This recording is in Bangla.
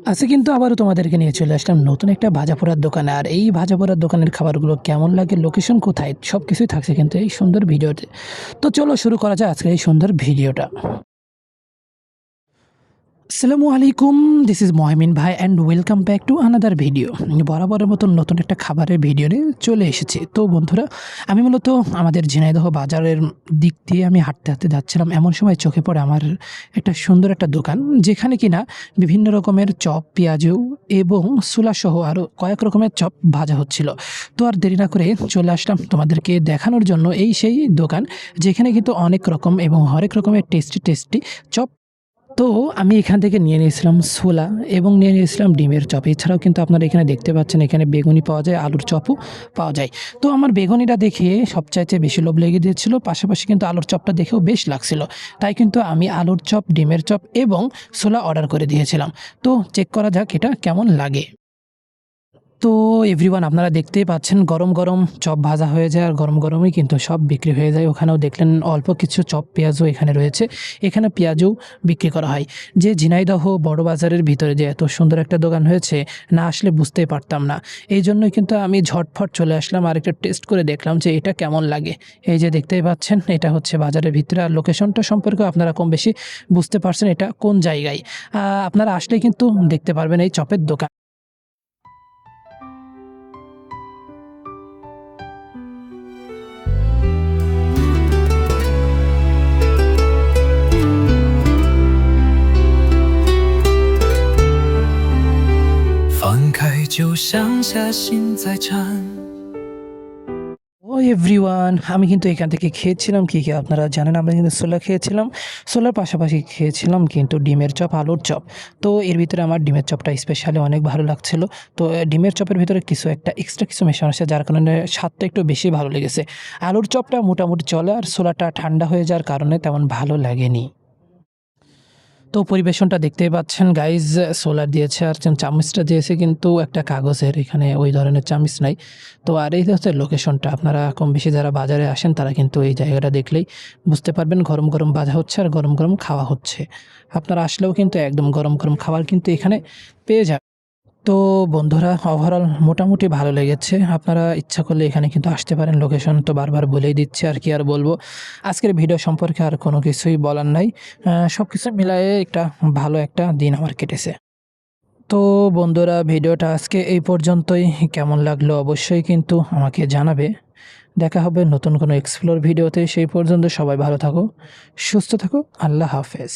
আজকে কিন্তু আবারও তোমাদেরকে নিয়ে চলে আসলাম নতুন একটা ভাজা পোড়ার দোকানে। আর এই ভাজা পোড়ার দোকানের খাবারগুলো কেমন লাগে, লোকেশন কোথায়, সব কিছুই থাকছে কিন্তু এই সুন্দর ভিডিওতে। তো চলো শুরু করা যায় আজকের এই সুন্দর ভিডিওটা। আসসালামু আলাইকুম, দিস ইজ মহমিন ভাই and welcome back to another video. বরাবরের মতন নতুন একটা খাবারের ভিডিও নিয়ে চলে এসেছি। তো বন্ধুরা, আমি মূলত আমাদের ঝিনাইদহ বাজারের দিক দিয়ে আমি হাঁটতে হাঁটতে যাচ্ছিলাম, এমন সময় চোখে পড়ে আমার একটা সুন্দর একটা দোকান, যেখানে কিনা বিভিন্ন রকমের চপ, পেঁয়াজু এবং সুলাসহ আরও কয়েক রকমের চপ ভাজা হচ্ছিল। তো আর দেরি না করে চলে আসলাম তোমাদেরকে দেখানোর জন্য এই সেই দোকান, যেখানে কিন্তু অনেক রকম এবং হরেক রকমের টেস্টি টেস্টি চপ। তো আমি এখান থেকে নিয়ে নিয়েছিলাম ছোলা এবং নিয়ে নিয়েছিলাম ডিমের চপ। এছাড়াও কিন্তু আপনারা এখানে দেখতে পাচ্ছেন এখানে বেগুনি পাওয়া যায়, আলুর চপও পাওয়া যায়। তো আমার বেগুনিটা দেখে সবচাইতে বেশি লোভ লেগে দিয়েছিল, পাশাপাশি কিন্তু আলুর চপটা দেখেও বেশ লাগছিল। তাই কিন্তু আমি আলুর চপ, ডিমের চপ এবং ছোলা অর্ডার করে দিয়েছিলাম। তো চেক করা যাক এটা কেমন লাগে। তো এভরিওয়ান, আপনারা দেখতেই পাচ্ছেন গরম গরম চপ ভাজা হয়ে যায় আর গরম গরমই কিন্তু সব বিক্রি হয়ে যায়। ওখানেও দেখলেন অল্প কিছু চপ পেঁয়াজও এখানে রয়েছে, এখানে পেঁয়াজও বিক্রি করা হয়। যে ঝিনাইদহ বড় বাজারের ভিতরে যে এত সুন্দর একটা দোকান হয়েছে, না আসলে বুঝতেই পারতাম না। এই জন্যই কিন্তু আমি ঝটফট চলে আসলাম আর একটা টেস্ট করে দেখলাম যে এটা কেমন লাগে। এই যে দেখতেই পাচ্ছেন এটা হচ্ছে বাজারের ভিতরে, আর লোকেশনটা সম্পর্কে আপনারা কম বেশি বুঝতে পারছেন এটা কোন জায়গায়। আপনারা আসলে কিন্তু দেখতে পারবেন এই চপের দোকান।就像下心在颤。ও এভরিওয়ান, আমি কিন্তু এখান থেকে খেয়েছিলাম কী কী আপনারা জানেন। আমরা কিন্তু ছোলা খেয়েছিলাম, ছোলার পাশাপাশি খেয়েছিলাম কিন্তু ডিমের চপ, আলুর চপ। তো এর ভিতরে আমার ডিমের চপটা স্পেশালি অনেক ভালো লাগছিল। তো ডিমের চপের ভিতরে কিছু একটা এক্সট্রা কিছু মেশানো আছে, যার কারণে স্বাদটা একটু বেশি ভালো লেগেছে। আলুর চপটা মোটামুটি চলে, আর ছোলাটা ঠান্ডা হয়ে যাওয়ার কারণে তেমন ভালো লাগেনি। তো পরিবেশনটা দেখতেই পাচ্ছেন গাইজ, সোলার দিয়েছে আর চামচটা দিয়েছে কিন্তু একটা কাগজের, এখানে ওই ধরনের চামচ নাই। তো আর এই হচ্ছে লোকেশনটা, আপনারা কম বেশি যারা বাজারে আসেন তারা কিন্তু এই জায়গাটা দেখলেই বুঝতে পারবেন গরম গরম ভাজা হচ্ছে আর গরম গরম খাওয়া হচ্ছে। আপনারা আসলেও কিন্তু একদম গরম গরম খাবার কিন্তু এখানে পেয়ে যাবেন। তো বন্ধুরা, ওভারঅল মোটামুটি ভালো লেগেছে। আপনারা ইচ্ছা করলে এখানে কিন্তু আসতে পারেন। লোকেশন তো বারবার বলেই দিচ্ছি, আর কি আর বলবো। আজকের ভিডিও সম্পর্কে আর কোনো কিছুই বলার নাই। সব কিছু মিলায়ে একটা ভালো একটা দিন আমার কেটেছে। তো বন্ধুরা, ভিডিওটা আজকে এই পর্যন্তই। কেমন লাগলো অবশ্যই কিন্তু আমাকে জানাবে। দেখা হবে নতুন কোনো এক্সপ্লোর ভিডিওতে। সেই পর্যন্ত সবাই ভালো থাকো, সুস্থ থাকো। আল্লাহ হাফেজ।